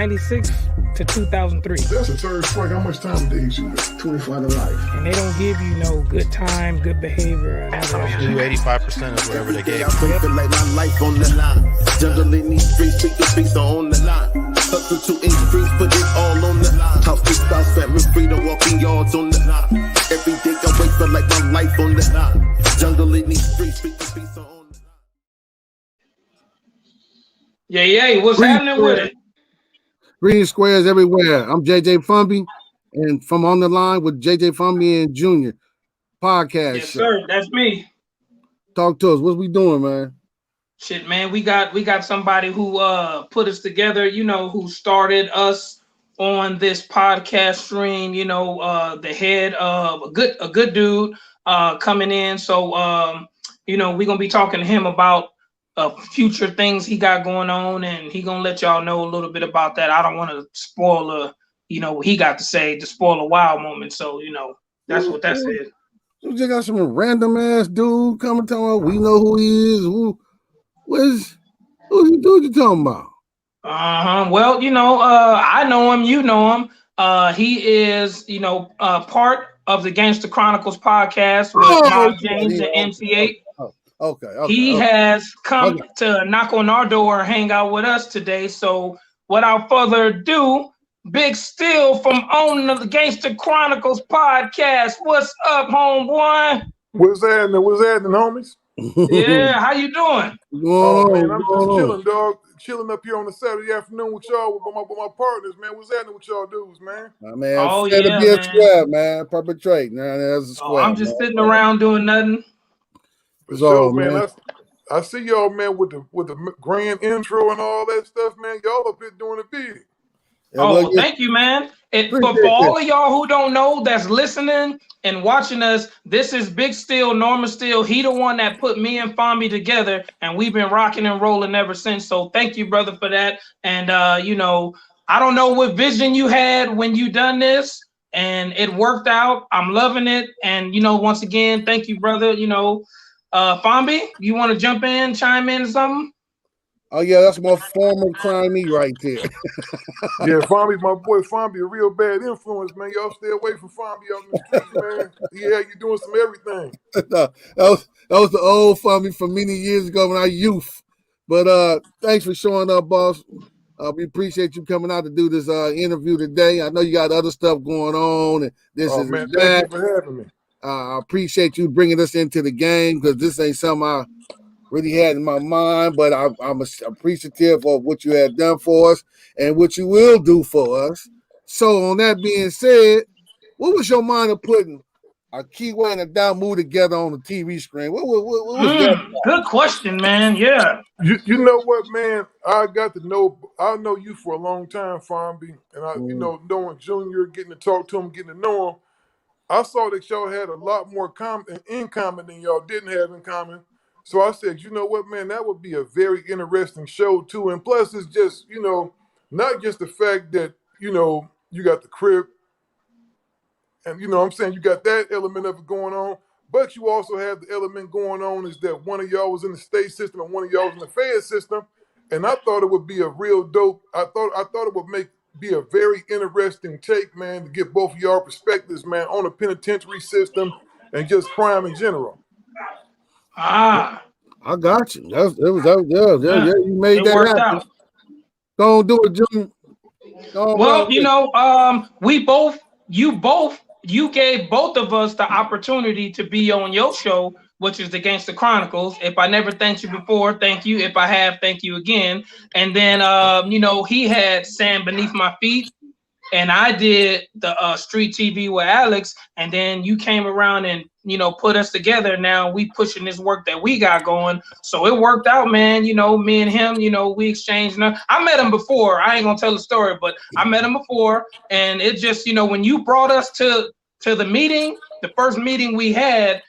1996 to 2003. That's a third strike. How much time did you get? 25 to life. And they don't give you no good time, good behavior. You 85% of whatever they gave. I pray for like my life on the line. Jungle in these streets, pick your beats on the line. Hustle to increase, put it all on the line. House big house, family freedom, walking yards on the line. Every day I wait for like my life on the line. Jungle in these streets, pick your beats on the line. Yeah, what's happening with it? Green squares everywhere. I'm JJ Fomby, and from On the Line with JJ Fomby and Junior podcast. Yes, sir. That's me. Talk to us. What we doing, man? Shit, man. We got somebody who put us together. You know, who started us on this podcast stream. You know, the head of a good dude coming in. So you know, we're gonna be talking to him about future things he got going on, and he gonna let y'all know a little bit about that. I don't want to spoil you know, what he got to say to spoil a wild moment. So, you know, that's what that said. You just got some random ass dude coming talking about we know who he is. Who you talking about? Well, you know, I know him, you know him. He is, you know, part of the Gangsta Chronicles podcast with Bob James and MC8. Okay. He has come to knock on our door and hang out with us today. So without further ado, Big Steele from owner of the Gangsta Chronicles podcast. What's up, homeboy? What's happening? Homies? Yeah, how you doing? Oh, man, I'm just chilling, dog. Chilling up here on a Saturday afternoon with y'all, with my partners, man. What's happening with y'all dudes, man? Man, yeah, be a square, man. Perpetrate. Now there's a square. I'm just sitting around doing nothing. So, man, I see y'all, man, with the grand intro and all that stuff, man. Y'all up here doing it big. Oh, thank you, man. And for all of y'all who don't know, that's listening and watching us, this is Big Steele, Norman Steele. He the one that put me and Fomby together, and we've been rocking and rolling ever since. So thank you, brother, for that. And you know, I don't know what vision you had when you done this, and it worked out. I'm loving it. And you know, once again, thank you, brother. You know, Fomby, you want to jump in, chime in or something? Oh yeah, that's my former crimey right there. Yeah, Fomby, my boy Fomby, a real bad influence, man. Y'all stay away from Fomby out in the streets, man. Yeah, you doing some everything. No, that was the old Fomby from many years ago when I youth. But thanks for showing up, boss. We appreciate you coming out to do this interview today. I know you got other stuff going on, and this is man, that. Thank you for having me. I appreciate you bringing us into the game because this ain't something I really had in my mind, but I'm appreciative of what you have done for us and what you will do for us. So on that being said, what was your mind of putting a Kiwi and a Damu together on the TV screen? What was that? Good question, man. Yeah. You know what, man? I know you for a long time, Fomby, and you know, knowing Junior, getting to talk to him, getting to know him, I saw that y'all had a lot more in common than y'all didn't have in common. So I said, you know what, man, that would be a very interesting show too. And plus it's just, you know, not just the fact that, you know, you got the crib and, you know what I'm saying, you got that element of it going on, but you also have the element going on is that one of y'all was in the state system and one of y'all was in the Fed system. And I thought it would be a real dope. I thought it would be a very interesting take, man, to get both of y'all perspectives, man, on the penitentiary system and just crime in general. I got you. Yeah, you made that happen. Go on, do it, Junior. Well, you know, you gave both of us the opportunity to be on your show, which is the Gangsta Chronicles. If I never thanked you before, thank you. If I have, thank you again. And then, you know, he had Sand Beneath My Feet, and I did the Street TV with Alex, and then you came around and, you know, put us together. Now we pushing this work that we got going. So it worked out, man. You know, me and him, you know, we exchanged. I met him before. I ain't gonna tell the story, but I met him before. And it just, you know, when you brought us to the meeting, the first meeting we had,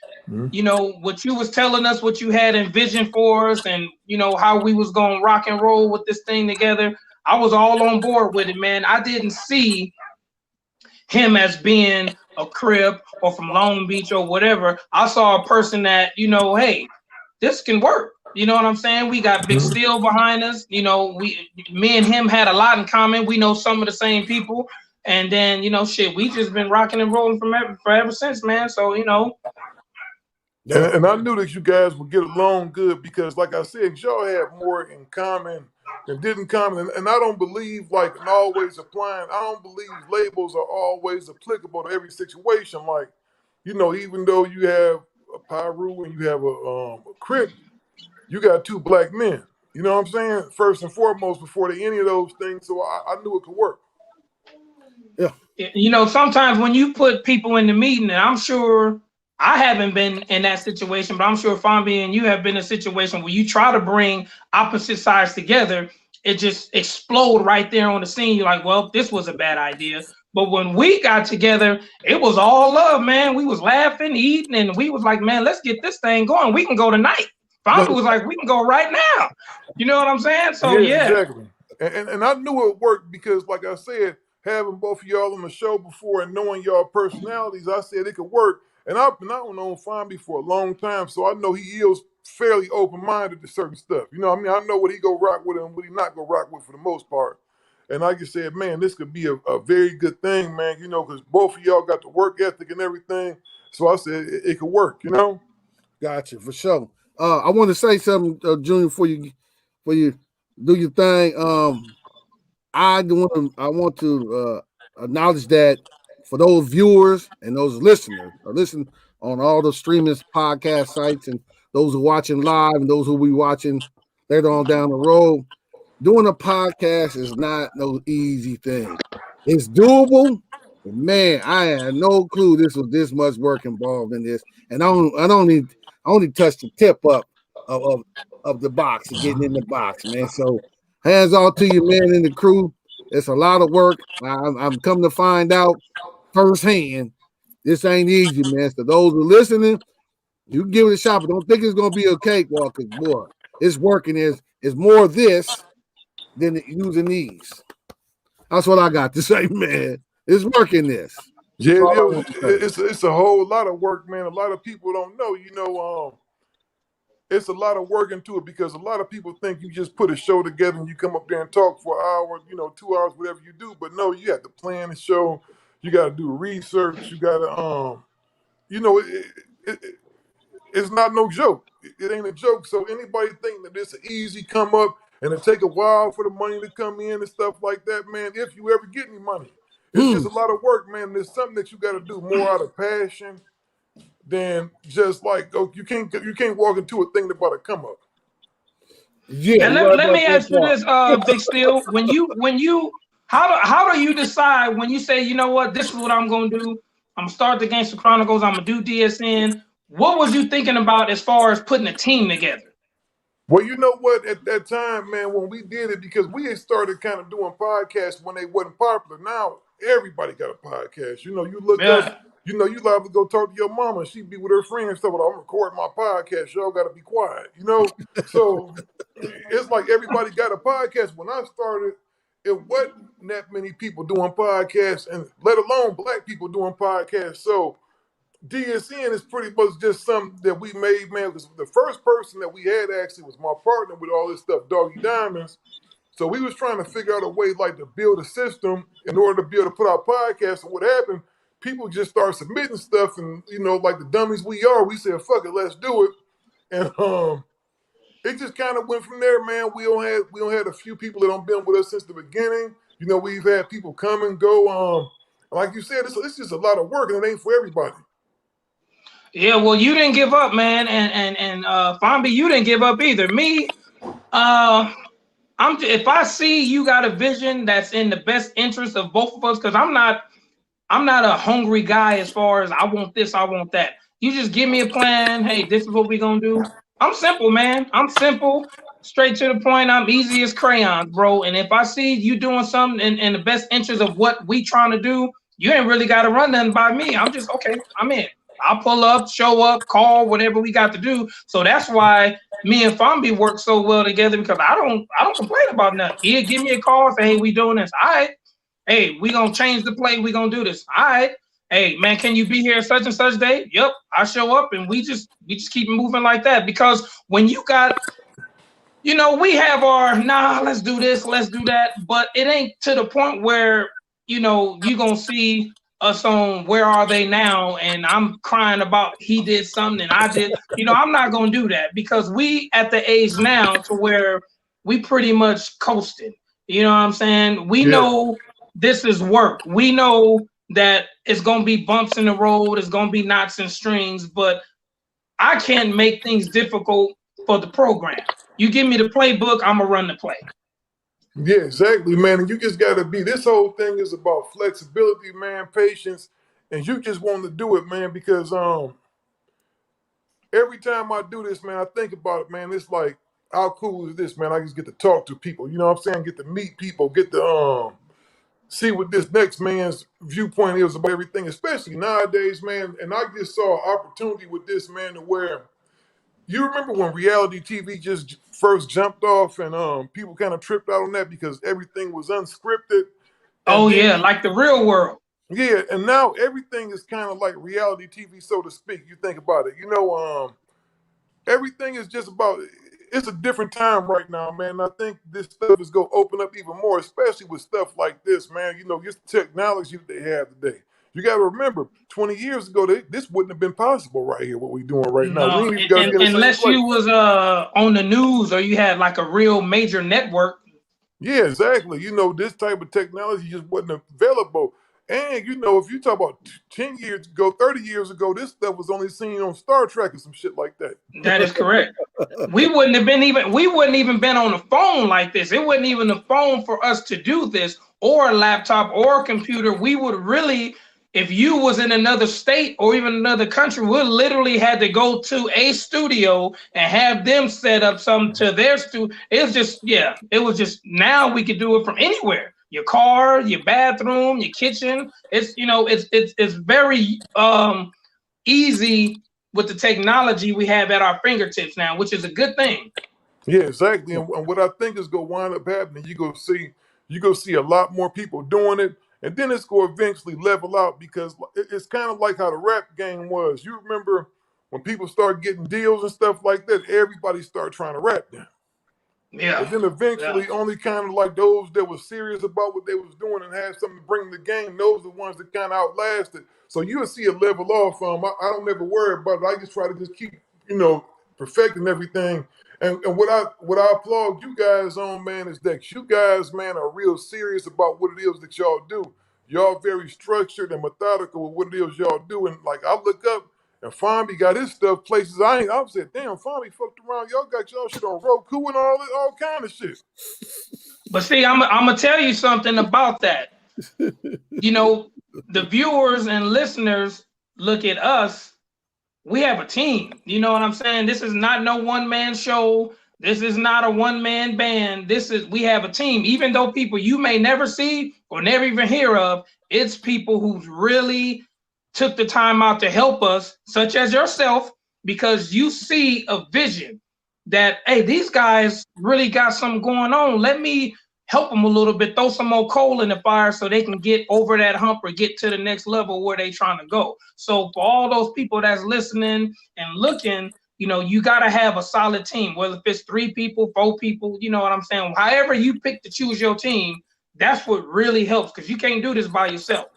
you know, what you was telling us, what you had in vision for us, and, you know, how we was going to rock and roll with this thing together, I was all on board with it, man. I didn't see him as being a Crip or from Long Beach or whatever. I saw a person that, you know, hey, this can work. You know what I'm saying? We got Big Steele behind us. You know, me and him had a lot in common. We know some of the same people. And then, you know, shit, we just been rocking and rolling forever since, man. So, you know. And I knew that you guys would get along good because, like I said, y'all have more in common than didn't common. And I don't believe, like, in always applying, I don't believe labels are always applicable to every situation. Like, you know, even though you have a Pyru and you have a Crip, you got two black men. You know what I'm saying? First and foremost, before any of those things. So I knew it could work. Yeah. You know, sometimes when you put people in the meeting, and I'm sure I haven't been in that situation, but I'm sure Fomby and you have been in a situation where you try to bring opposite sides together, it just explode right there on the scene. You're like, well, this was a bad idea. But when we got together, it was all love, man. We was laughing, eating, and we was like, man, let's get this thing going. We can go tonight. Fomby was like, we can go right now. You know what I'm saying? So yeah. Exactly. And I knew it worked because, like I said, having both of y'all on the show before and knowing y'all personalities, I said it could work. And I've known Fomby for a long time, so I know he is fairly open-minded to certain stuff. You know what I mean? I know what he go rock with and what he not go rock with for the most part. And like you said, man, this could be a very good thing, man, you know, because both of y'all got the work ethic and everything. So I said it could work, you know? Gotcha, for sure. I want to say something, Junior, before you do your thing. I want to acknowledge that for those viewers and those listeners or listen on all the streaming podcast sites and those who are watching live and those who will be watching later on down the road, doing a podcast is not no easy thing. It's doable, but man, I had no clue this was this much work involved in this. And I only touched the tip up of the box and getting in the box, man. So hands off to you, man, and the crew. It's a lot of work. I'm coming to find out firsthand, this ain't easy, man. So those who are listening, you can give it a shot, but don't think it's gonna be a cakewalk, because boy, it's working. It's more of this than using these. That's what I got to say, man. It's working this. Yeah, it's a whole lot of work, man. A lot of people don't know, you know, it's a lot of work into it because a lot of people think you just put a show together and you come up there and talk for an hour, you know, 2 hours, whatever you do. But no, you have to plan the show. You got to do research. You got to, you know, it's not no joke. It ain't a joke. So anybody think that it's an easy come up and it take a while for the money to come in and stuff like that, man, if you ever get any money. It's just a lot of work, man. There's something that you got to do more out of passion than just like, oh, you can't walk into a thing that's about to come up. Yeah. And let me ask you this, Big Steele. When you how do you decide when you say, you know what, this is what I'm gonna do? I'm gonna start the Gangsta Chronicles, I'm gonna do DSN. What was you thinking about as far as putting a team together? Well, you know what? At that time, man, when we did it, because we had started kind of doing podcasts when they wasn't popular. Now everybody got a podcast. You know, you look up, you know, you liable to go talk to your mama. She'd be with her friends and stuff. Well, I'm recording my podcast. Y'all got to be quiet. You know, so it's like everybody got a podcast. When I started, it wasn't that many people doing podcasts, and let alone black people doing podcasts. So DSN is pretty much just something that we made, man, because the first person that we had actually was my partner with all this stuff, Doggy Diamonds. So we was trying to figure out a way like to build a system in order to be able to put out podcasts. And what happened, people just started submitting stuff, and you know, like the dummies we are, we said, fuck it, let's do it. And it just kind of went from there, man. We don't had a few people that don't been with us since the beginning. You know, we've had people come and go. Like you said, it's just a lot of work, and it ain't for everybody. Yeah, well, you didn't give up, man, and Fomby, you didn't give up either. Me, if I see you got a vision that's in the best interest of both of us, because I'm not a hungry guy as far as I want this, I want that. You just give me a plan. Hey, this is what we're gonna do. I'm simple, man. I'm simple, straight to the point. I'm easy as crayons, bro. And if I see you doing something in the best interest of what we trying to do, you ain't really got to run nothing by me. I'm just okay. I'm in. I'll pull up, show up, call, whatever we got to do. So that's why me and Fomby work so well together, because I don't complain about nothing. He'll give me a call, say, hey, we doing this. All right. Hey, we gonna change the play. We gonna do this. All right. Hey, man, can you be here such and such day? Yep, I show up, and we just keep moving like that. Because when you got You know, we have our let's do this, let's do that, but it ain't to the point where you know you gonna see us on Where Are They Now, and I'm crying about he did something and I did. You know, I'm not gonna do that because we at the age now to where we pretty much coasting. You know what I'm saying? We Yeah. know this is work. We know that it's gonna be bumps in the road, it's gonna be knots and strings, but I can't make things difficult for the program. You give me the playbook, I'm gonna run the play. Yeah, exactly, man. And you just gotta be. This whole thing is about flexibility, man, patience, and you just want to do it, man. Because every time I do this, man, I think about it, man. It's like, how cool is this, man? I just get to talk to people. You know what I'm saying? Get to meet people. Get to see what this next man's viewpoint is about everything, especially nowadays, man. And I just saw an opportunity with this, man, to where you remember when reality TV just first jumped off and people kind of tripped out on that because everything was unscripted. And Oh then, yeah, like the real world. yeah, and now everything is kind of like reality TV, so to speak. You think about it, everything is just about, it's a different time right now, man. And I think this stuff is going to open up even more, especially with stuff like this, man. You know, just the technology that they have today. You got to remember, 20 years ago, this wouldn't have been possible right here, what we're doing right now. We No, ain't even got to be in the same unless place. you was on the news or you had like a real major network. Yeah, exactly. You know, this type of technology just wasn't available. And, you know, if you talk about 10 years ago, 30 years ago, this stuff was only seen on Star Trek or some shit like that. That is correct. We wouldn't even been on the phone like this. It wasn't even a phone for us to do this, or a laptop or a computer. We would really, if you was in another state or even another country, we literally had to go to a studio and have them set up something to their studio. It was just now we could do it from anywhere. Your car, your bathroom, your kitchen. It's very easy with the technology we have at our fingertips now, which is a good thing. Yeah, exactly. And what I think is going to wind up happening, you go see a lot more people doing it, and then it's going to eventually level out because it's kind of like how the rap game was. You remember when people started getting deals and stuff like that, everybody started trying to rap now. Yeah. And then eventually only kind of like those that were serious about what they was doing and had something to bring to the game, those are the ones that kind of outlasted. So you'll see a level off. I don't ever worry about it. I just try to just keep, perfecting everything. And what I applaud you guys on, man, is that you guys, man, are real serious about what it is that y'all do. Y'all very structured and methodical with what it is y'all do. And like I look up and Fomby got his stuff places I said, damn, Fomby fucked around. Y'all got y'all shit on Roku and all kind of shit. But see, I'm gonna tell you something about that. You know, the viewers and listeners look at us. We have a team. You know what I'm saying? This is not no one-man show. This is not a one-man band. We have a team. Even though people you may never see or never even hear of, it's people who's really took the time out to help us, such as yourself, because you see a vision that, hey, these guys really got something going on. Let me help them a little bit, throw some more coal in the fire so they can get over that hump or get to the next level where they trying to go. So for all those people that's listening and looking, you got to have a solid team, whether if it's 3 people, 4 people, you know what I'm saying? However you pick to choose your team, that's what really helps because you can't do this by yourself.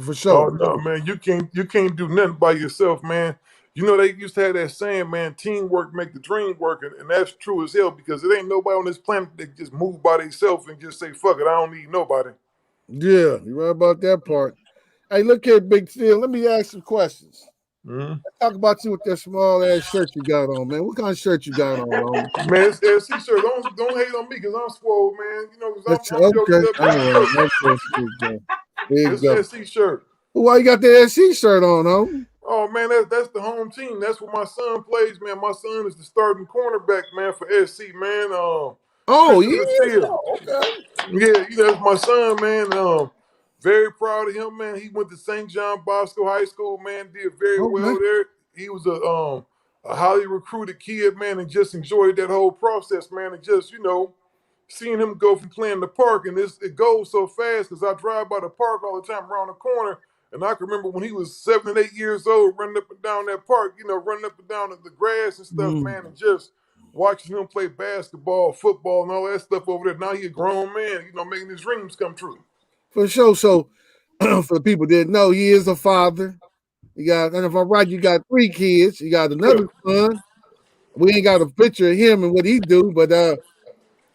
For sure. Oh no, man, you can't do nothing by yourself, man. You know, they used to have that saying, man, teamwork make the dream work, and that's true as hell because it ain't nobody on this planet that just move by themselves and just say, fuck it, I don't need nobody. Yeah, you're right about that part. Hey, look here, Big Steel. Let me ask some questions. Mm-hmm. Talk about you with that small ass shirt you got on, man. What kind of shirt you got on, Roman? Man, it's SC shirt. Don't hate on me because I'm swole, man. Because I'm okay. joking up. It's SC shirt. Why you got that SC shirt on, homie? Oh man, that's the home team. That's where my son plays, man. My son is the starting cornerback, man, for SC, man. Okay. Yeah, that's my son, man. Very proud of him, man. He went to St. John Bosco High School, man. Did very well there. He was a highly recruited kid, man, and just enjoyed that whole process, man. And just seeing him go from playing the park, and it goes so fast because I drive by the park all the time around the corner. And I can remember when he was 7 and 8 years old, running up and down that park, running up and down the grass and stuff, man, and just watching him play basketball, football, and all that stuff over there. Now he a grown man, you know, making his dreams come true. For sure. So for the people that didn't know, he is a father. You got, and if I'm right, you got 3 kids. You got another son. We ain't got a picture of him and what he do, but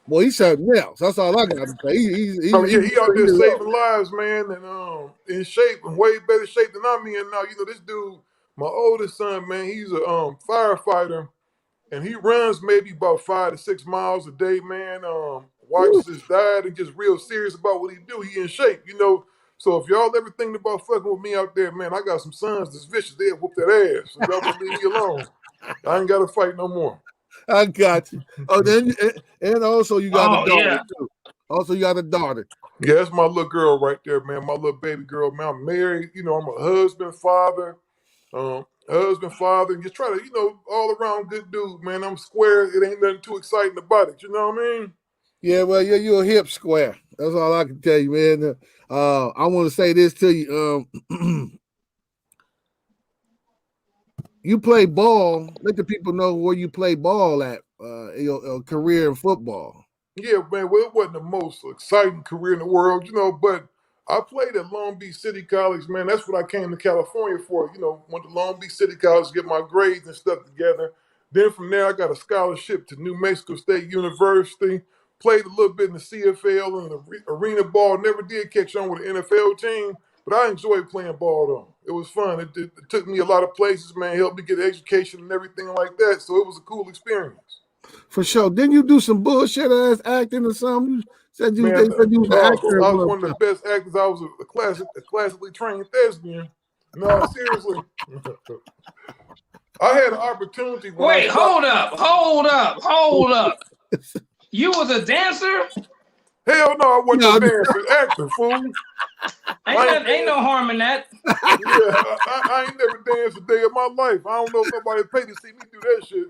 boy, he's something else. That's all I got to say. He out there saving lives, man, and in shape, and way better shape than I'm in now. You know, this dude, my oldest son, man, he's a firefighter, and he runs maybe about 5 to 6 miles a day, man. Watches his diet and just real serious about what he do. He in shape, you know. So if y'all ever thinking about fucking with me out there, man, I got some sons that's vicious. They'll whoop that ass. So y'all gonna leave me alone. I ain't got to fight no more. I got you. Oh, then and also you got a daughter too. Also, you got a daughter. Yeah, that's my little girl right there, man. My little baby girl, man. I'm married. You know, I'm a husband, father, and just try to, you know, all around good dude, man. I'm square. It ain't nothing too exciting about it. You know what I mean? Yeah, well, you're a hip square. That's all I can tell you, man. I want to say this to you. You play ball. Let the people know where you play ball at in your career in football. Yeah, man. Well, it wasn't the most exciting career in the world, you know, but I played at Long Beach City College, man. That's what I came to California for. You know, went to Long Beach City College to get my grades and stuff together. Then from there, I got a scholarship to New Mexico State University. Played a little bit in the CFL and the arena ball. Never did catch on with the NFL team, but I enjoyed playing ball, though. It was fun. It took me a lot of places, man. Helped me get an education and everything like that. So it was a cool experience. For sure. Didn't you do some bullshit ass acting or something? You said you, they said you was an actor. I was one of the best actors. I was a classically trained thespian. No, seriously. I had an opportunity. Wait, hold up. You was a dancer? Hell no, I wasn't no dancer. Actor, fool. Ain't no harm in that. Yeah, I ain't never danced a day of my life. I don't know if nobody paid to see me do that shit.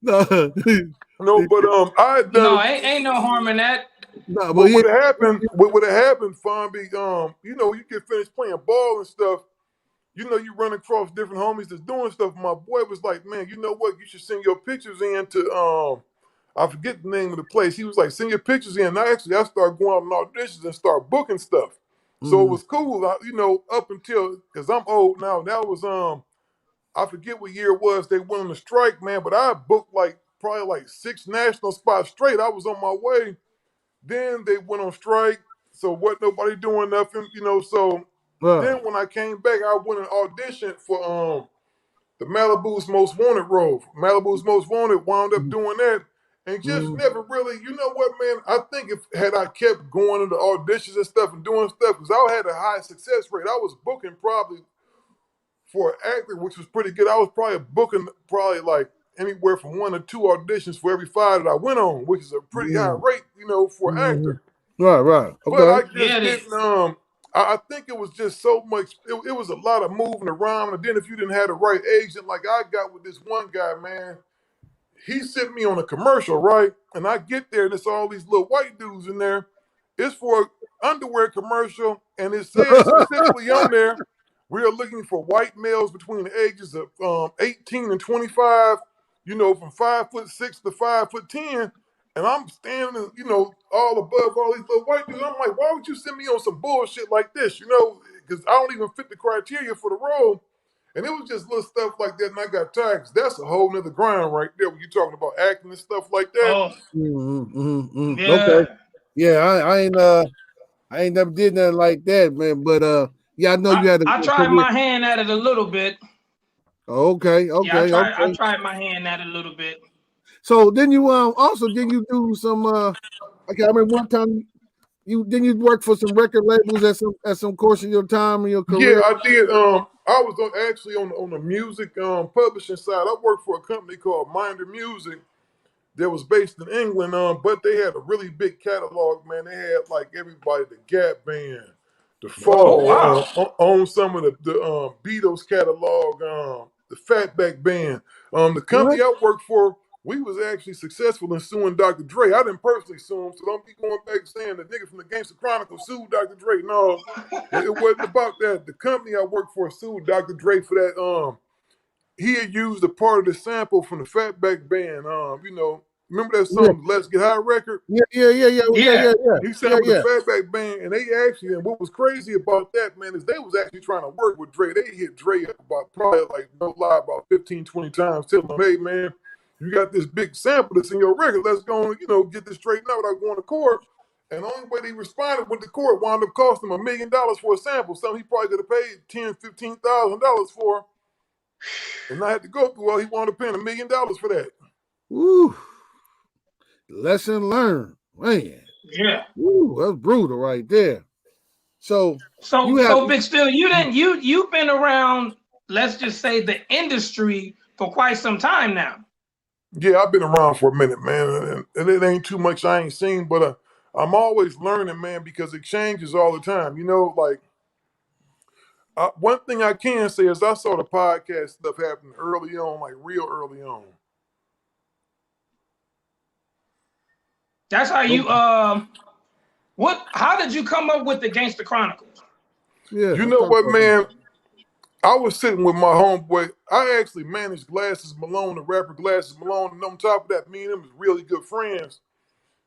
No, but I done. No, ain't no harm in that. No, but what would have happened, Fomby? You know, you get finished playing ball and stuff. You know, you run across different homies that's doing stuff. My boy was like, man, you know what? You should send your pictures in to I forget the name of the place. He was like, send your pictures in. And I started going out on auditions and start booking stuff. So it was cool, you know, up until, because I'm old now. That was I forget what year it was. They went on a strike, man. But I booked probably 6 national spots straight. I was on my way. Then they went on strike, so wasn't nobody doing nothing, you know. So then when I came back, I went and auditioned for the Malibu's Most Wanted role. Malibu's Most Wanted, wound up doing that, and just never really, you know what, man? I think had I kept going to the auditions and stuff and doing stuff, because I had a high success rate. I was booking probably for an actor, which was pretty good. I was probably booking like anywhere from 1 to 2 auditions for every 5 that I went on, which is a pretty high rate, you know, for an actor. Right. Okay. But I just didn't. I think it was just so much. It was a lot of moving around, and then if you didn't have the right agent, like I got with this one guy, man, he sent me on a commercial, right? And I get there, and it's all these little white dudes in there. It's for an underwear commercial, and it says specifically on there, we are looking for white males between the ages of 18 and 25, you know, from 5'6" to 5'10". And I'm standing, you know, all above all these little white dudes. I'm like, why would you send me on some bullshit like this? You know, because I don't even fit the criteria for the role. And it was just little stuff like that, and I got tired. That's a whole nother grind right there when you're talking about acting and stuff like that. Oh. Yeah. Okay. Yeah, I ain't never did nothing like that, man. But yeah, I know you had. I tried my hand at it a little bit. Okay. Yeah, I tried my hand at it a little bit. So then you did you do some I remember one time you work for some record labels at some course in your time in your career? Yeah, I did. I was actually on the music publishing side. I worked for a company called Minder Music that was based in England, but they had a really big catalog, man. They had like everybody, the Gap Band, the Fall, on some of the Beatles catalog, the Fatback Band. The company I worked for, we was actually successful in suing Dr. Dre. I didn't personally sue him, so don't be going back saying the nigga from the Gangsta Chronicles sued Dr. Dre. No, it wasn't about that. The company I worked for sued Dr. Dre for that. he had used a part of the sample from the Fatback Band. Remember that song, "Let's Get High" record? Yeah. He sampled the Fatback Band, and and what was crazy about that, man, is they was actually trying to work with Dre. They hit Dre up about 15, 20 times, telling him, "Hey, man, you got this big sample that's in your record. Let's go and, get this straightened out without going to court." And the only way they responded with the court wound up costing him $1 million for a sample, something he probably could have paid $10,000, $15,000 for. And I had to go through, well, he wound up paying $1 million for that. Woo. Lesson learned. Man. Yeah. Woo, that's brutal right there. So Big Steele, you've been around, let's just say, the industry for quite some time now. Yeah, I've been around for a minute, man, and it ain't too much I ain't seen, but I'm always learning, man, because it changes all the time. One thing I can say is I saw the podcast stuff happen early on, like real early on. That's how you how did you come up with the Gangsta Chronicles? Yeah. You know what, man? I was sitting with my homeboy. I actually managed Glasses Malone, the rapper Glasses Malone, and on top of that, me and him was really good friends.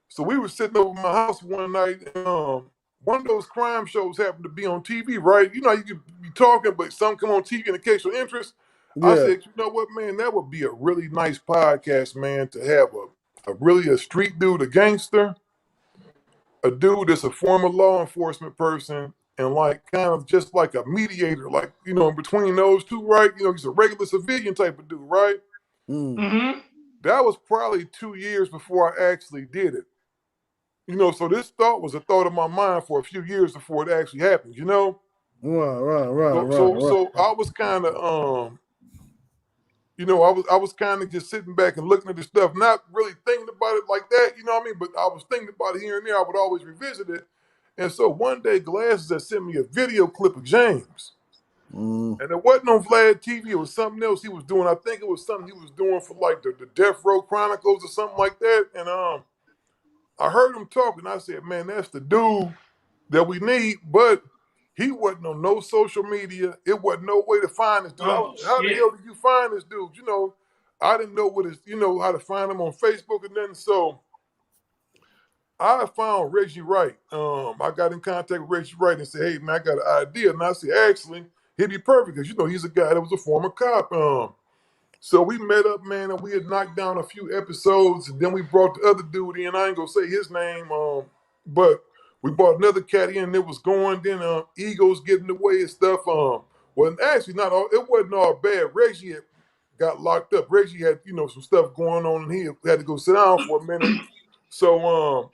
So we were sitting over my house one night, and one of those crime shows happened to be on TV, right? You could be talking, but some come on TV and it catch your interest. Yeah. I said, you know what, man, that would be a really nice podcast, man, to have a street dude, a gangster, a dude that's a former law enforcement person, and kind of just like a mediator, in between those two, right? He's a regular civilian type of dude, right? Mm-hmm. That was probably 2 years before I actually did it. So this thought was a thought of my mind for a few years before it actually happened, Right. So I was kind of, I was kind of just sitting back and looking at the stuff, not really thinking about it like that, you know what I mean? But I was thinking about it here and there. I would always revisit it. And so one day, Glasses had sent me a video clip of James. And it wasn't on Vlad TV. It was something else he was doing. I think it was something he was doing for the Death Row Chronicles or something like that. And I heard him talking. I said, man, that's the dude that we need. But he wasn't on no social media. It wasn't no way to find this dude. How the hell did you find this dude? I didn't know how to find him on Facebook and then so I found Reggie Wright. I got in contact with Reggie Wright and said, hey, man, I got an idea. And I said, actually, he'd be perfect because, he's a guy that was a former cop. So we met up, man, and we had knocked down a few episodes. And then we brought the other dude in. I ain't going to say his name, but we brought another cat in and it was going. Then egos getting in the way and stuff. Well, actually, it wasn't all bad. Reggie had got locked up. Reggie had, some stuff going on and he had to go sit down for a minute. So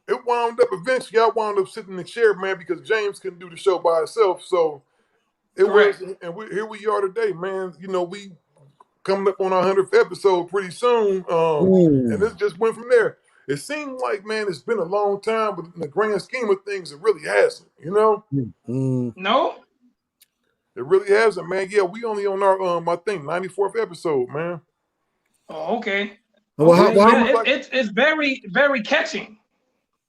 it wound up eventually. I wound up sitting in the chair, man, because James couldn't do the show by himself. So it was, and here we are today, man. We coming up on our 100th episode pretty soon. And it just went from there. It seemed like, man, it's been a long time, but in the grand scheme of things, it really hasn't, No? It really hasn't, man. Yeah, we only on our, I think, 94th episode, man. Oh, okay. Well, it's very, very catching.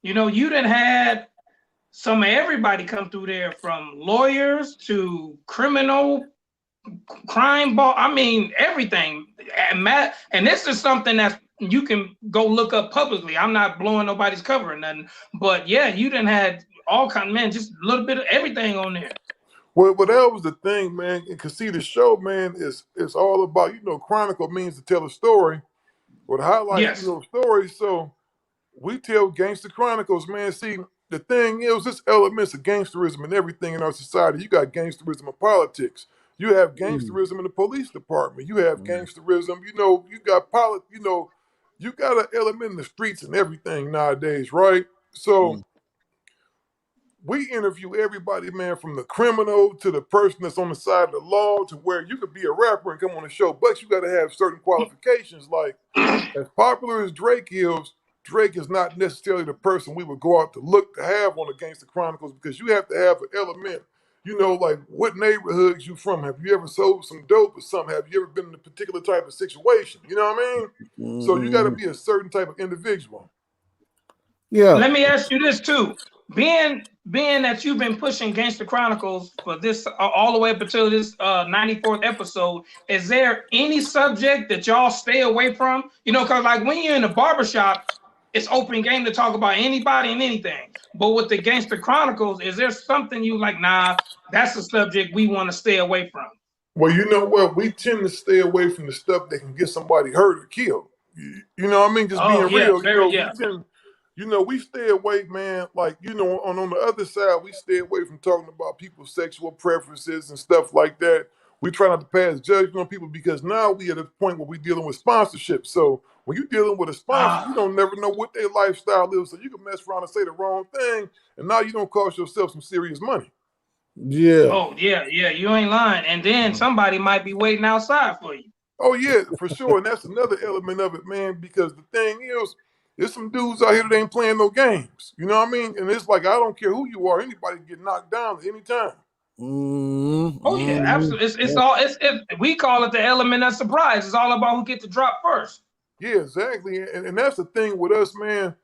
You done had some of everybody come through there, from lawyers to criminal crime ball. I mean, everything. And this is something that you can go look up publicly. I'm not blowing nobody's cover or nothing. But yeah, you done had all kind, man, just a little bit of everything on there. Well, that was the thing, man. Because see, the show, man, is all about, chronicle means to tell a story or to highlight, stories. So we tell Gangsta Chronicles, man. See, the thing is, there's elements of gangsterism in everything in our society. You got gangsterism in politics. You have gangsterism in the police department. You have gangsterism, you got you got an element in the streets and everything nowadays, right? So we interview everybody, man, from the criminal to the person that's on the side of the law, to where you could be a rapper and come on the show, but you got to have certain qualifications. Like, as popular as Drake is not necessarily the person we would go out to look to have on the Gangsta Chronicles, because you have to have an element, like what neighborhoods you from. Have you ever sold some dope or something? Have you ever been in a particular type of situation? You know what I mean? So you got to be a certain type of individual. Yeah. Let me ask you this too. being that you've been pushing Gangsta Chronicles for this all the way up until this 94th episode, is there any subject that y'all stay away from? You know, because like when you're in a barbershop, it's open game to talk about anybody and anything. But with the Gangsta Chronicles, is there something you like, nah, that's a subject we want to stay away from? Well, you know what? We tend to stay away from the stuff that can get somebody hurt or killed. You know what I mean? Just being real. We stay away, man. Like, on the other side, we stay away from talking about people's sexual preferences and stuff like that. We try not to pass judgment on people because now we at a point where we're dealing with sponsorship. So when you're dealing with a sponsor, you don't never know what their lifestyle is. So you can mess around and say the wrong thing, and now you don't cost yourself some serious money. Yeah. Oh, yeah, you ain't lying. And then somebody might be waiting outside for you. Oh, yeah, for sure. And that's another element of it, man, because the thing is, there's some dudes out here that ain't playing no games. You know what I mean? And it's like, I don't care who you are, anybody can get knocked down at any time. Oh, yeah, absolutely. We call it the element of surprise. It's all about who gets to drop first. Yeah, exactly. And that's the thing with us, man.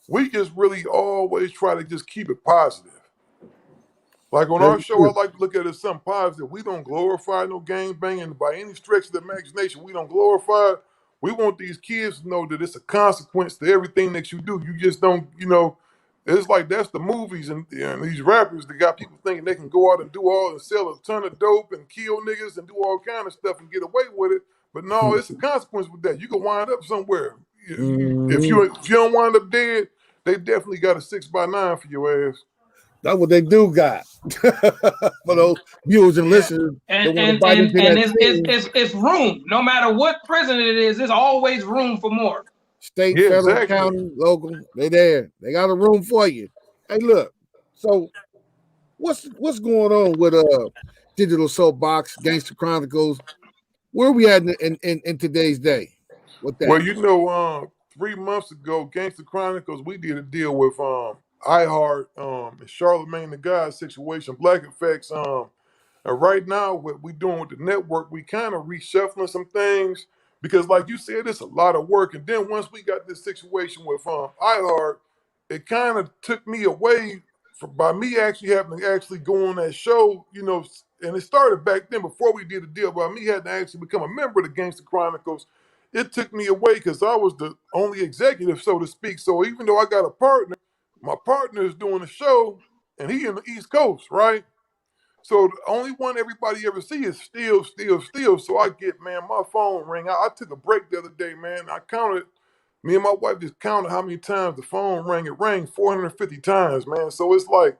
We just really always try to just keep it positive. Like on our show, I like to look at it as something positive. We don't glorify no gang banging by any stretch of the imagination. We don't glorify it. We want these kids to know that it's a consequence to everything that you do. You just don't, it's like that's the movies and these rappers that got people thinking they can go out and do all and sell a ton of dope and kill niggas and do all kind of stuff and get away with it. But no, it's a consequence with that. You can wind up somewhere. If you don't wind up dead, they definitely got a 6x9 for your ass. That's what they do got for those viewers and listeners. And it's room. No matter what prison it is, there's always room for more. State, federal, county, local, they there. They got a room for you. Hey, look. So, what's going on with Digital Soapbox, Gangsta Chronicles? Where are we at in today's day with that? Well, 3 months ago, Gangsta Chronicles, we did a deal with iHeart, and Charlemagne the God situation, Black Effects. And right now, what we're doing with the network, we kind of reshuffling some things because, like you said, it's a lot of work. And then once we got this situation with iHeart, it kind of took me away by me actually having to actually go on that show, and it started back then before we did the deal, by me having to actually become a member of the Gangsta Chronicles. It took me away because I was the only executive, so to speak. So even though I got a partner, my partner is doing the show, and he in the East Coast, right? So the only one everybody ever see is Steele. So I get, man, my phone ring. I took a break the other day, man. I counted, me and my wife just counted how many times the phone rang. It rang 450 times, man. So it's like,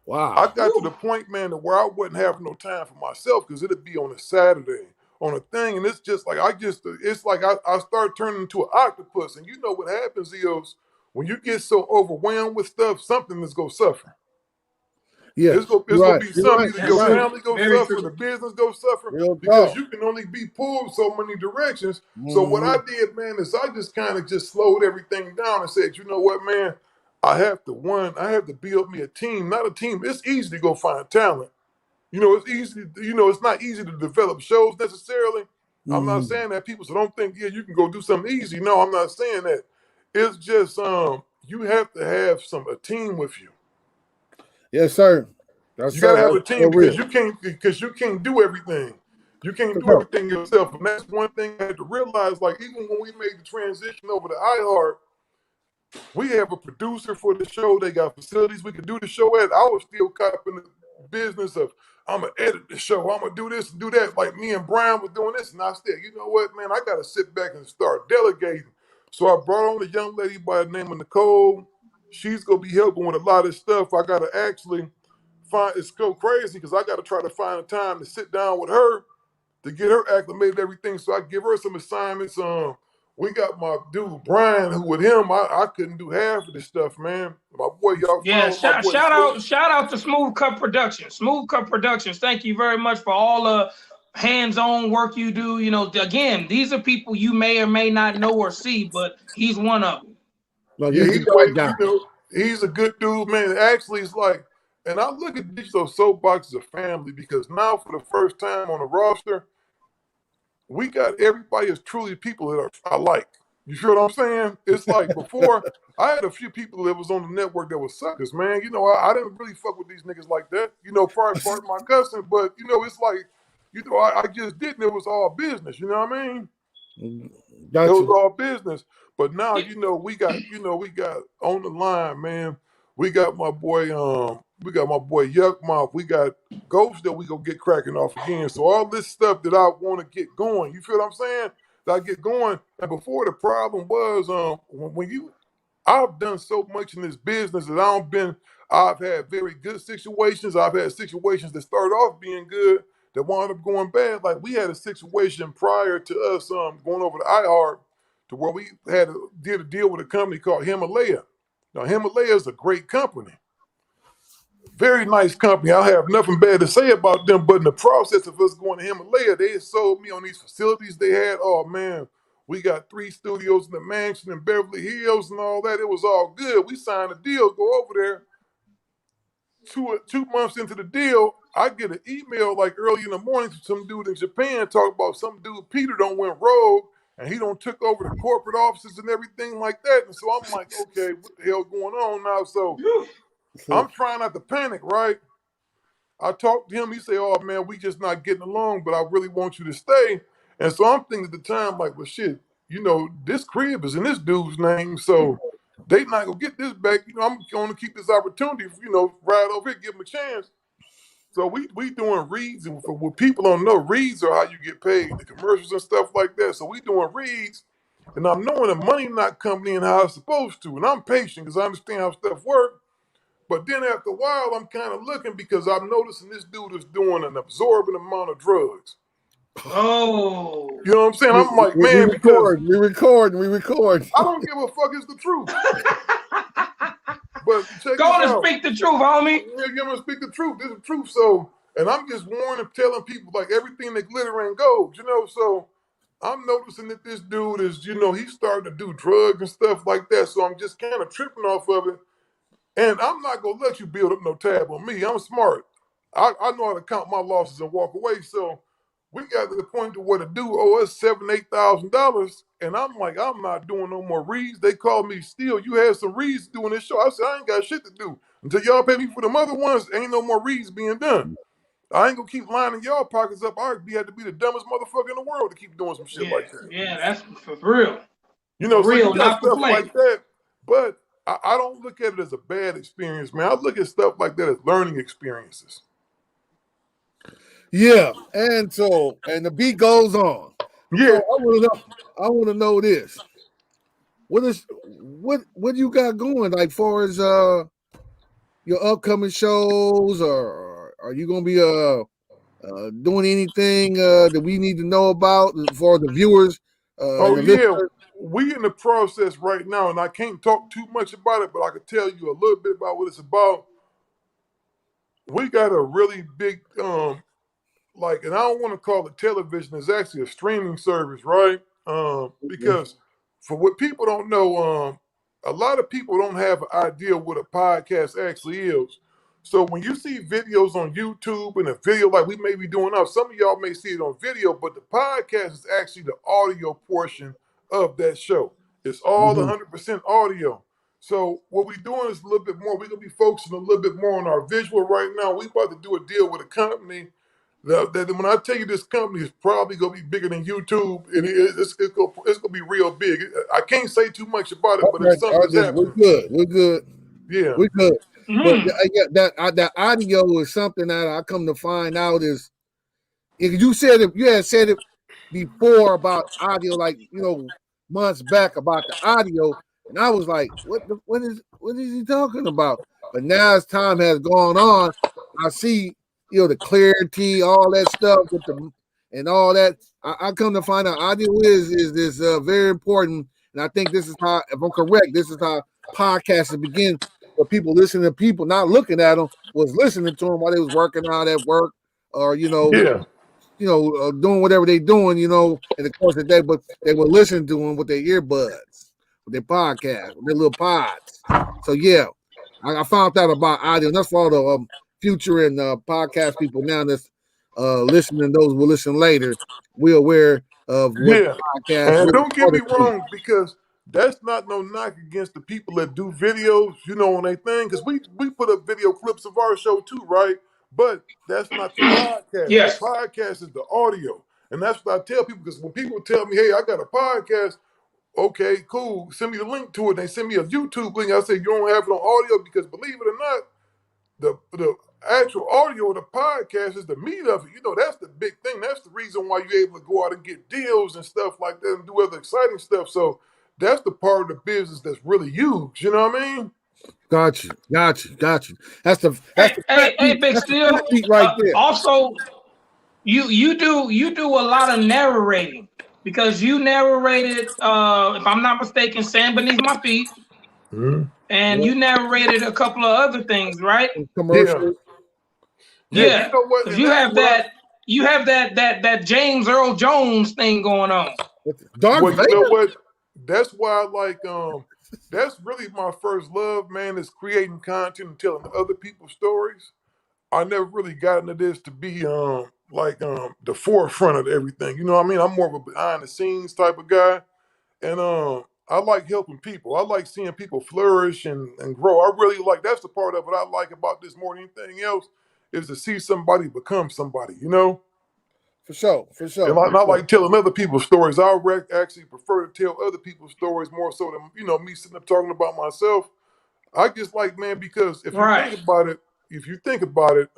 wow. I got to the point, man, to where I wouldn't have no time for myself because it'd be on a Saturday on a thing. And it's just like, it's like I start turning into an octopus. And you know what happens is, when you get so overwhelmed with stuff, something is going to suffer. Yeah, it's going to be something. Either your family going to suffer, the business going to suffer, because you can only be pulled so many directions. So what I did, man, is I just kind of just slowed everything down and said, you know what, man, I have to build me a team, not a team. It's easy to go find talent. It's easy, it's not easy to develop shows necessarily. I'm not saying that, people, so don't think, yeah, you can go do something easy. No, I'm not saying that. It's just you have to have a team with you. Yes, sir. You gotta have a team because you can't do everything. You can't do everything yourself. And that's one thing I had to realize, like even when we made the transition over to iHeart, we have a producer for the show. They got facilities we could do the show at. I was still caught up in the business of I'm gonna edit the show, I'm gonna do this and do that. Like me and Brian was doing this, and I said, you know what, man, I gotta sit back and start delegating. So I brought on a young lady by the name of Nicole. She's going to be helping with a lot of stuff. I got to actually it's so crazy because I got to try to find a time to sit down with her to get her acclimated everything. So I give her some assignments. We got my dude, Brian, who with him, I couldn't do half of this stuff, man. My boy, y'all. Yeah, shout out to Smooth Cut Productions. Smooth Cut Productions, thank you very much for all the hands-on work you do. Again, these are people you may or may not know or see, but he's one of them. No, yeah, he's a good dude, man. Actually, it's like, and I look at Digital Soapbox as a family because now for the first time on the roster, we got everybody as truly people that I like. You feel what I'm saying? It's like before, I had a few people that was on the network that was suckers, man. You know, I didn't really fuck with these niggas like that. You know, probably part of my cousin, but you know, it's like, you know, I just didn't. It was all business. You know what I mean? Gotcha. It was all business. But now, you know, we got on the line, man. We got my boy, Yuck Mouth. We got Ghost that we gonna get cracking off again. So all this stuff that I want to get going, you feel what I'm saying? That I get going. And before the problem was, I've done so much in this business that I've had very good situations. I've had situations that started off being good that wound up going bad. Like we had a situation prior to us going over to iHeart to where we did a deal with a company called Himalaya. Now Himalaya is a great company, very nice company. I have nothing bad to say about them. But in the process of us going to Himalaya, they had sold me on these facilities they had. Oh man, we got 3 studios in the mansion in Beverly Hills and all that. It was all good. We signed a deal, go over there. 2 months into the deal, I get an email like early in the morning from some dude in Japan talking about some dude Peter don't went rogue and he don't took over the corporate offices and everything like that. And so I'm like, okay, what the hell going on now? So I'm trying not to panic, right? I talked to him. He said, oh man, we just not getting along, but I really want you to stay. And so I'm thinking at the time like, well shit, you know, this crib is in this dude's name, so they not gonna get this back. You know, I'm gonna keep this opportunity, you know, right over here, give them a chance. So we doing reads, and for what people don't know, reads are how you get paid, the commercials and stuff like that. So we doing reads, and I'm knowing the money not coming in how it's supposed to, and I'm patient because I understand how stuff works. But then after a while, I'm kind of looking because I'm noticing this dude is doing an absorbent amount of drugs. Oh. You know what I'm saying? I'm like, man, because we record. I don't give a fuck. It's the truth. But check Go on this and out. speak the truth, homie. Yeah, you're gonna speak the truth. This is the truth. So, and I'm just warning, telling people like everything that glitter ain't gold, you know. So I'm noticing that this dude is, you know, he's starting to do drugs and stuff like that. So I'm just kind of tripping off of it. And I'm not gonna let you build up no tab on me. I'm smart. I know how to count my losses and walk away. So we got to the point to where the dude owe us $7,000-8,000, and I'm like, I'm not doing no more reads. They called me, Steele, you had some reads doing this show. I said, I ain't got shit to do until y'all pay me for them other ones. Ain't no more reads being done. I ain't gonna keep lining y'all pockets up. I had to be the dumbest motherfucker in the world to keep doing some shit like that. Yeah, that's for real. You know, For so real, you got not for stuff play. like that, but I don't look at it as a bad experience, man. I look at stuff like that as learning experiences. Yeah, and the beat goes on. Yeah. So I want to know this. What you got going, like far as your upcoming shows, or are you gonna be doing anything that we need to know about for the viewers? Listeners? We in the process right now, and I can't talk too much about it, but I can tell you a little bit about what it's about. We got a really big and I don't want to call it television, it's actually a streaming service, right? Because for what people don't know, a lot of people don't have an idea what a podcast actually is. So when you see videos on YouTube and a video like we may be doing now, some of y'all may see it on video, but the podcast is actually the audio portion of that show. It's all 100% audio. So what we're doing is a little bit more. We're going to be focusing a little bit more on our visual right now. We about to do a deal with a company that when I tell you this company is probably going to be bigger than YouTube, and it's going to be real big. I can't say too much about it, but it's something that's happening. We're good. Yeah. We're good. But that audio is something that I come to find out is, if you had said it before about audio, like, you know, months back about the audio, and I was like, what is he talking about? But now as time has gone on, I see, you know, the clarity, all that stuff and all that. I come to find out audio is very important, and I think this is how, if I'm correct, this is how podcasts begin. For people listening to people, not looking at them, was listening to them while they was working out at work, or doing whatever they doing, you know, in the course of the day. But they were listening to them with their earbuds, with their podcast, with their little pods. So yeah, I found out about audio. And that's for all the future and podcast people now that's listening. Those will listen later. We're aware of what Yeah, podcast and really don't get ought me to be. wrong, because that's not no knock against the people that do videos, you know, on their thing. Because we put up video clips of our show too, right? But that's not the podcast. The Yes. podcast is the audio, and that's what I tell people. Because when people tell me, "Hey, I got a podcast," okay, cool, send me the link to it. They send me a YouTube link. I say you don't have it on audio because, believe it or not, the actual audio of the podcast is the meat of it. You know, that's the big thing. That's the reason why you're able to go out and get deals and stuff like that and do other exciting stuff. So that's the part of the business that's really huge. You know what I mean? Got you. That's the Hey, Big that's the Steel. fat beat right there. Also, you do a lot of narrating because you narrated, if I'm not mistaken, "Sand Beneath My Feet," and you narrated a couple of other things, right? Commercial. Yeah. You know what? Because And that's you have that James Earl Jones thing going on. Darth well, you Vader? know what? That's why, like, that's really my first love, man, is creating content and telling other people's stories. I never really got into this to be the forefront of everything. You know what I mean? I'm more of a behind the scenes type of guy. And I like helping people. I like seeing people flourish and grow. I really like, that's the part of it I like about this more than anything else, is to see somebody become somebody, you know? For sure. And I like telling other people's stories. I actually prefer to tell other people's stories more so than, you know, me sitting up talking about myself. I just like, man, because if you think about it,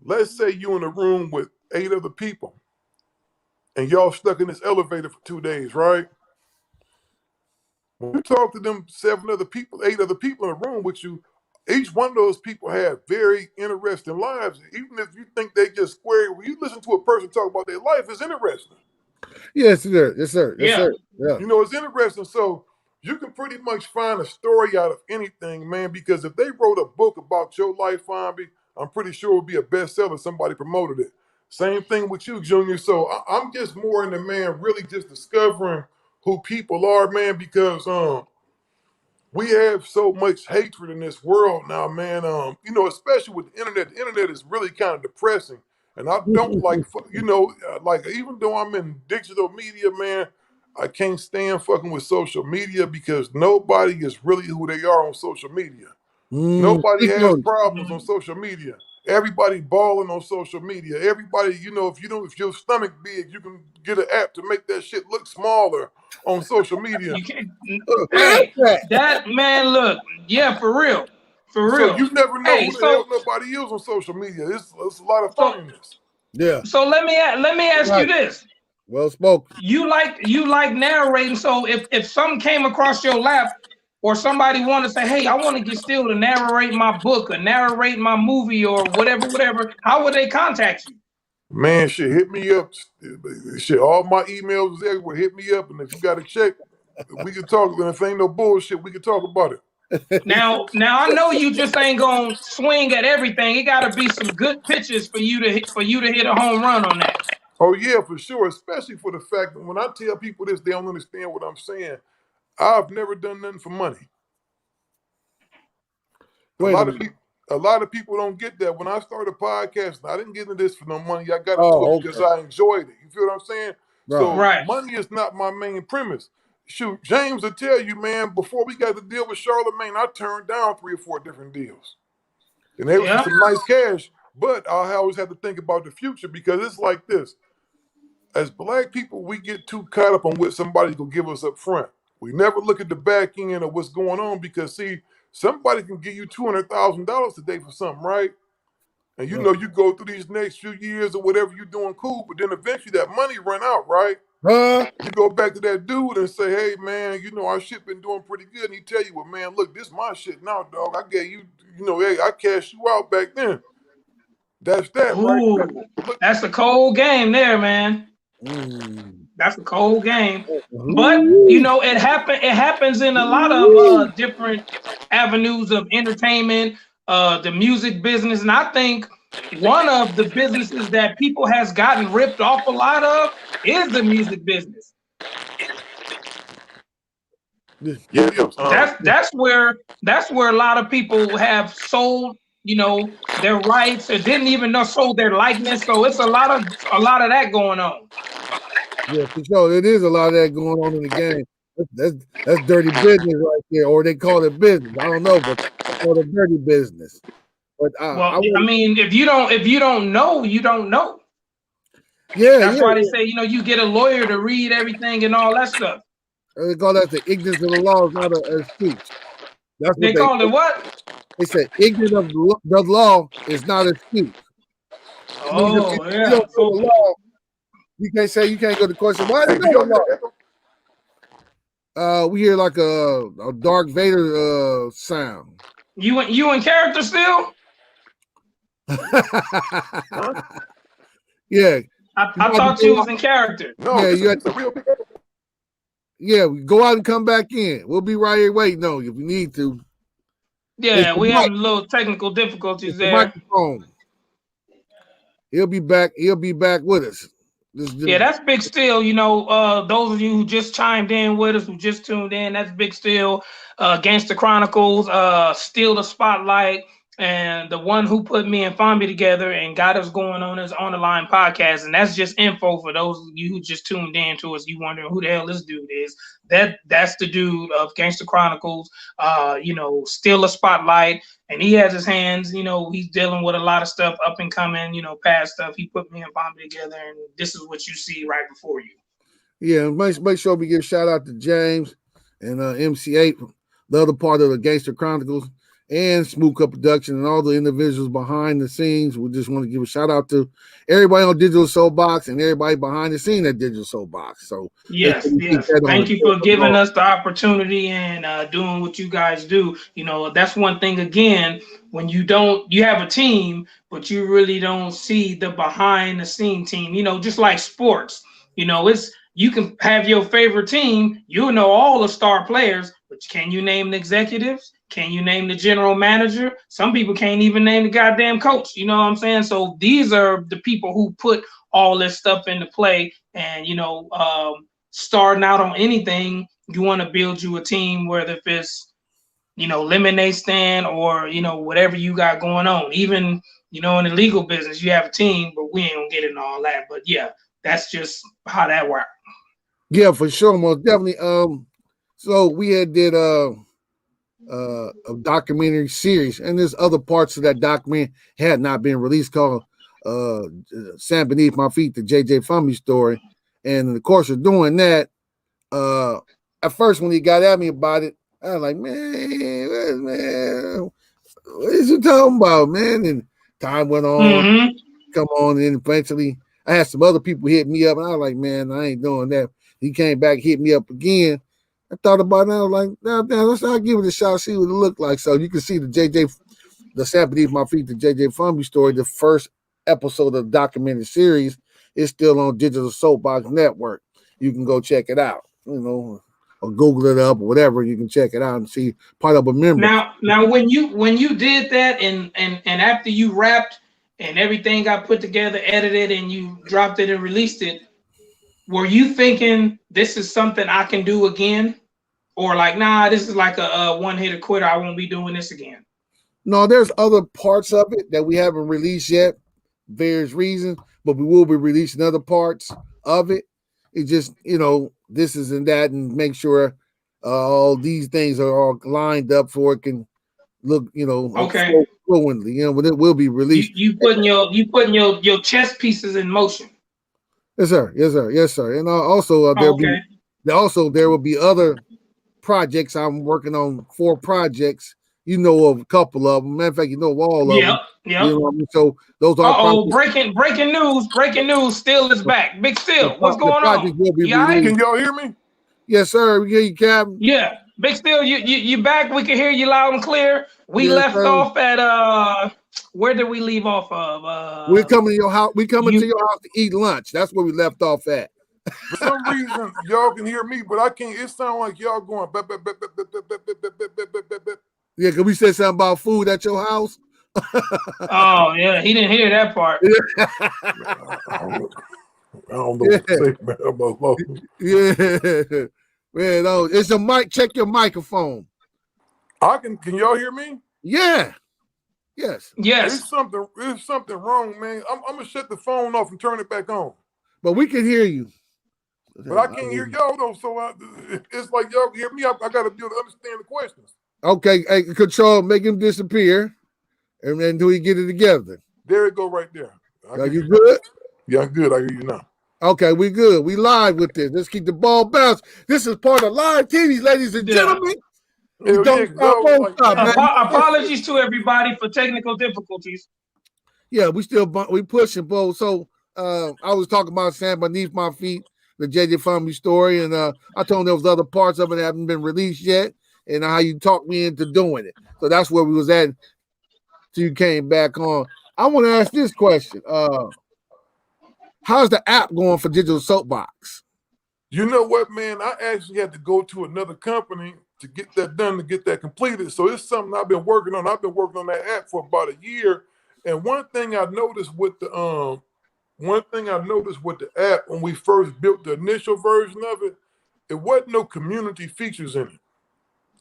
let's say you in a room with 8 other people and y'all stuck in this elevator for 2 days, right? When you talk to them 8 other people in a room with you, each one of those people have very interesting lives. Even if you think they just square, when you listen to a person talk about their life, it's interesting. Yes, sir. Yeah. You know, it's interesting. So you can pretty much find a story out of anything, man, because if they wrote a book about your life, Fomby, I'm pretty sure it would be a bestseller. Somebody promoted it. Same thing with you, Junior. So I'm just more in the, man, really just discovering who people are, man, because we have so much hatred in this world now, man. You know, especially with the internet. The internet is really kind of depressing. And I don't like, you know, like, even though I'm in digital media, man, I can't stand fucking with social media because nobody is really who they are on social media. Nobody has problems on social media. Everybody balling on social media. Everybody, you know, if your stomach big, you can get an app to make that shit look smaller on social media. You can't. Hey, that man, look, yeah, for real. So you never know who the hell nobody is on social media. It's a lot of fun in this. Yeah. So let me ask you this. Well spoken. You like narrating. So if something came across your lap, or somebody wanted to say, "Hey, I want to get Steele to narrate my book or narrate my movie or whatever," how would they contact you? Man, shit, hit me up. Shit, all my emails is everywhere. Hit me up, and if you got a check, we can talk. And if ain't no bullshit, we can talk about it. Now I know you just ain't gonna swing at everything. It got to be some good pitches for you to hit a home run on that. Oh yeah, for sure. Especially for the fact that when I tell people this, they don't understand what I'm saying. I've never done nothing for money. A lot of people don't get that. When I started podcasting, I didn't get into this for no money. I got into it because I enjoyed it. You feel what I'm saying? Right. So money is not my main premise. Shoot, James will tell you, man, before we got to deal with Charlamagne, I turned down 3 or 4 different deals. And they was some nice cash, but I always have to think about the future because it's like this. As Black people, we get too caught up on what somebody's going to give us up front. We never look at the back end of what's going on because, see, somebody can give you $200,000 today for something, right? And you know, you go through these next few years or whatever you're doing, cool, but then eventually that money run out, right? You go back to that dude and say, "Hey, man, you know, our shit been doing pretty good." And he tell you, "Well, man, look, this my shit now, dog. I gave you, you know, hey, I cashed you out back then." That's that, right? That's a cold game there, man. That's a cold game. But you know, it happens in a lot of different avenues of entertainment, the music business, and I think one of the businesses that people has gotten ripped off a lot of is the music business. That's where a lot of people have sold, you know, their rights or didn't even know sold their likeness. So it's a lot of that going on. Yeah, for sure. It is a lot of that going on in the game. That's dirty business right there, or they call it business. I don't know, but they call it dirty business. But Well, I mean, if you don't know, you don't know. Yeah, that's why they say, you get a lawyer to read everything and all that stuff. They call that the ignorance of the law is not an excuse. That's They what call it what? They said ignorance of the law is not an excuse. Oh, if yeah. you don't know the law, you can't say you can't go to court. Why do you know the law? We hear like a Darth Vader sound. You in character still? Yeah. I thought you was in character. No, yeah, yeah, go out and come back in. We'll be right here waiting on you if you need to. Yeah, we have a little technical difficulties there. Microphone. He'll be back. He'll be back with us. Yeah, that's Big Steel. Those of you who just chimed in with us, who just tuned in, that's Big Steel, Gangsta Chronicles, Steal the Spotlight, and the one who put me and Fomby together and got us going on his On the Line podcast. And that's just info for those of you who just tuned in to us. You wondering who the hell this dude is? That's the dude of Gangsta Chronicles. Steal the Spotlight. And he has his hands, he's dealing with a lot of stuff up and coming, past stuff. He put me and Fomby together, and this is what you see right before you. Yeah, make sure we give a shout out to James and MC8, the other part of the Gangsta Chronicles, and Smooth Cup Production, and all the individuals behind the scenes. We just want to give a shout out to everybody on Digital Soapbox and everybody behind the scene at Digital Soapbox. So yes. Thank you for giving us the opportunity and doing what you guys do. That's one thing again, when you have a team, but you really don't see the behind the scene team, just like sports, you can have your favorite team, know all the star players, but can you name the executives? Can you name the general manager? Some people can't even name the goddamn coach. You know what I'm saying? So these are the people who put all this stuff into play. And, starting out on anything, you want to build you a team, whether if it's, lemonade stand or, whatever you got going on. Even, in the legal business, you have a team, but we ain't gonna get into all that. But yeah, that's just how that works. Yeah, for sure, most definitely. So we did a documentary series, and there's other parts of that documentary had not been released called Sand Beneath My Feet, the JJ Fomby story. And in the course of doing that, at first when he got at me about it, I was like, man, what is you talking about, man? And time went on, come on, and eventually I had some other people hit me up, and I was like, man, I ain't doing that. He came back, hit me up again. I thought about it, I was like, let's not give it a shot, see what it looked like. So you can see the Sand Beneath My Feet, the JJ Fomby story, the first episode of the documentary series is still on Digital Soapbox Network. You can go check it out, or Google it up or whatever. You can check it out and see part of a memory. Now, when you did that and after you wrapped and everything got put together, edited, and you dropped it and released it, were you thinking this is something I can do again? Or like, nah, this is like a one-hitter quitter. I won't be doing this again. No, there's other parts of it that we haven't released yet, various reasons, but we will be releasing other parts of it. It just, this is and that, and make sure all these things are all lined up for it can look, okay, fluently, but it will be released. You putting your chess pieces in motion. Yes, sir. And also there will be other projects. I'm working on 4 projects. You know of a couple of them. Matter of fact, you know of all of them. Yeah. You know what I mean? So those are breaking news. Steel is back. Big Steel, what's going on? Can y'all hear me? Yes, sir. We hear you, Captain. Yeah. Big Steel, you back. We can hear you loud and clear. We left off at where did we leave off of? We're coming to your house. We coming to your house to eat lunch. That's where we left off at. For some reason, y'all can hear me, but I can't. It sounds like y'all going. Yeah, because we said something about food at your house. Oh yeah, he didn't hear that part. I don't know what to say, man. Yeah, man. It's a mic. Check your microphone. Can y'all hear me? Yeah. Yes. There's something wrong, man. I'm gonna shut the phone off and turn it back on. But we can hear you. But I can't hear y'all though, so it's like y'all can hear me. I got to be able to understand the questions. Okay, hey, Control, make him disappear, and then do we get it together? There it go, right there. Are you good? Yeah, I'm good. I hear you now. Okay, we good. We live with this. Let's keep the ball bounced. This is part of live TV, ladies and gentlemen. Apologies to everybody for technical difficulties. Yeah, we pushing, bro. So I was talking about Sand Beneath My Feet, the JJ Fomby story, and I told him there was other parts of it that haven't been released yet, and how you talked me into doing it. So that's where we was at till you came back on. I want to ask this question. How's the app going for Digital Soapbox? You know what, man? I actually had to go to another company to get that done, to get that completed. So it's something I've been working on. I've been working on that app for about a year. And one thing I noticed with the app when we first built the initial version of it, it wasn't no community features in it.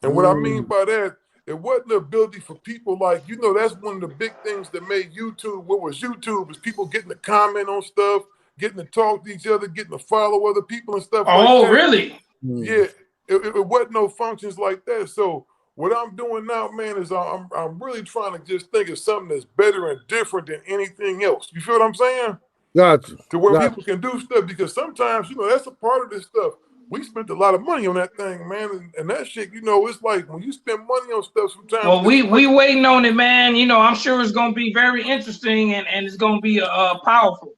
And what I mean by that, it wasn't the ability for people like, that's one of the big things that made YouTube. What was YouTube is people getting to comment on stuff, getting to talk to each other, getting to follow other people and stuff like that. Oh, really? Yeah, it wasn't no functions like that. So what I'm doing now, man, is I'm really trying to just think of something that's better and different than anything else. You feel what I'm saying? Gotcha. To where people can do stuff, because sometimes, that's a part of this stuff. We spent a lot of money on that thing, man, and that shit, it's like when you spend money on stuff sometimes. Well, we waiting on it, man. I'm sure it's going to be very interesting and it's going to be powerful.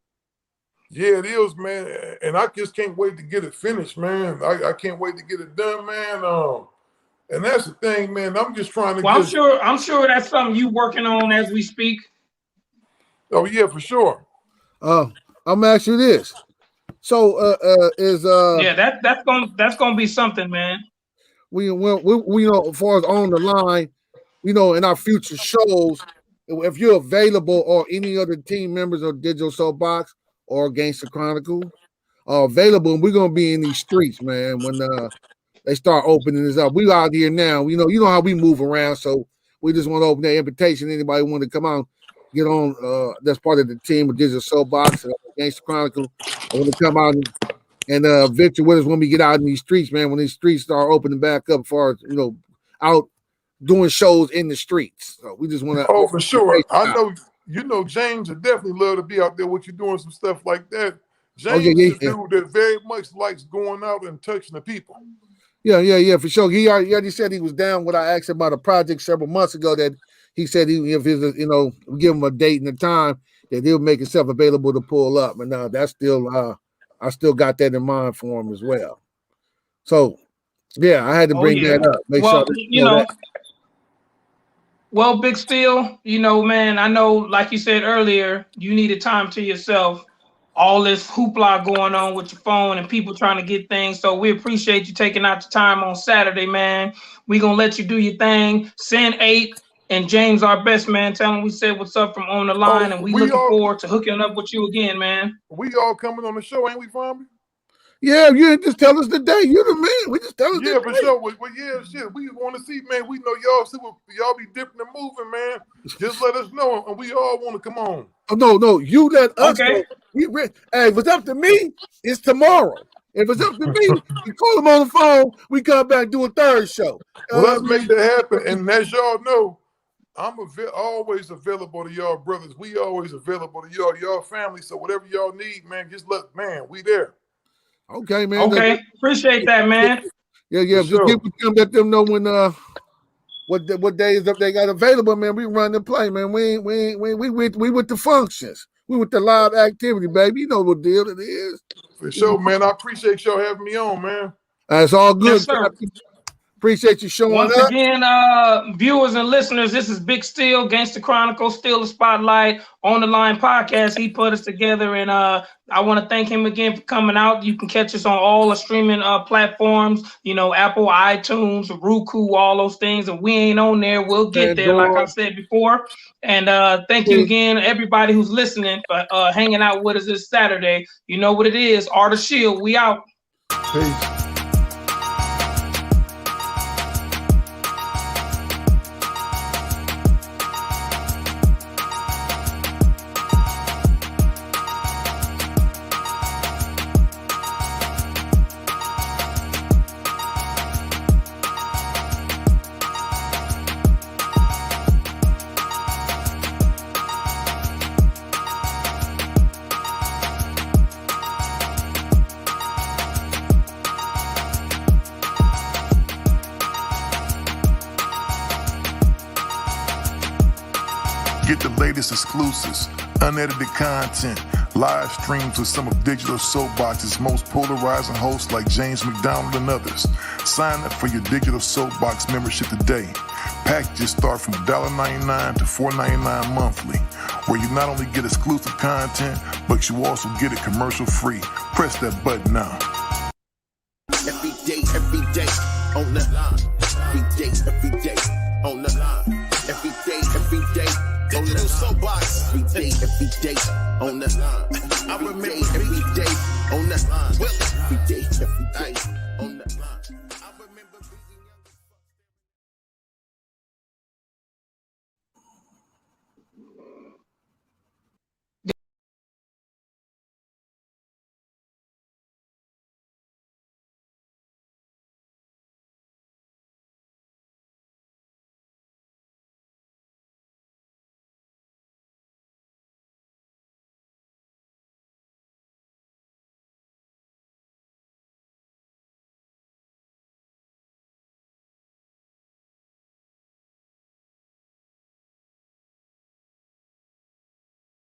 Yeah, it is, man, and I just can't wait to get it finished, man. I can't wait to get it done, man. And that's the thing, man. I'm just trying to. Well, I'm sure that's something you working on as we speak. Oh yeah, for sure. I'm gonna ask you this. So that's gonna be something, man. We as far as on the line, in our future shows, if you're available or any other team members of Digital Soapbox or Gangsta Chronicles are available, and we're gonna be in these streets, man, when they start opening this up. We out here now, you know how we move around, so we just want to open that invitation. Anybody want to come out, get on, that's part of the team with Digital Soapbox and Gangsta Chronicles. I want to come out and venture with us when we get out in these streets, man. When these streets start opening back up, as far as out doing shows in the streets. So we just want to. Oh, for sure. I know. James would definitely love to be out there with you doing some stuff like that. James is a dude that very much likes going out and touching the people. Yeah, for sure. He already said he was down when I asked him about a project several months ago that he said if we give him a date and a time that he'll make himself available to pull up. And now that's still I still got that in mind for him as well. So yeah, I had to bring that up. Make sure that. Well, Big Steele, man, I know, like you said earlier, you needed time to yourself. All this hoopla going on with your phone and people trying to get things. So we appreciate you taking out your time on Saturday, man. We're going to let you do your thing. Send 8 and James, our best man. Tell him we said what's up from on the line. And we looking forward to hooking up with you again, man. We all coming on the show, ain't we, Fomby? Yeah, you just tell us the day. You're the man. We just tell us the day. Yeah, for sure. Well, yeah, shit. We want to see, man. We know y'all be dipping and moving, man. Just let us know, and we all want to come on. Oh, no. You let us know. Hey, if it's up to me, it's tomorrow. If it's up to me, you call them on the phone, we come back and do a third show. Well, let's make that happen. And as y'all know, I'm always available to y'all brothers. We always available to y'all family. So whatever y'all need, man, just we there. Okay, man. Okay, appreciate that, man. Yeah. Just let them know when what days they got available, man. We run and play, man. We with the functions. We with the live activity, baby. You know what deal it is. For sure, man. I appreciate y'all having me on, man. It's all good. Yes, sir. Appreciate you showing Once up. again, viewers and listeners, this is Big Steele, Gangsta Chronicles, Steele the Spotlight, On the Line podcast. He put us together, and I want to thank him again for coming out. You can catch us on all the streaming platforms, Apple, iTunes, Roku, all those things. And we ain't on there. We'll get there, like I said before. And thank you again, everybody who's listening, for hanging out with us this Saturday. You know what it is. Art of Shield. We out. Peace. Get the latest exclusives, unedited content, live streams with some of Digital Soapbox's most polarizing hosts like James McDonald and others. Sign up for your Digital Soapbox membership today. Packages start from $1.99 to $4.99 monthly, where you not only get exclusive content, but you also get it commercial free. Press that button now. Every day on the line. Every day on the line. Every day on the Soapbox. Every day on the line. I remain every day on the line. Well, every day.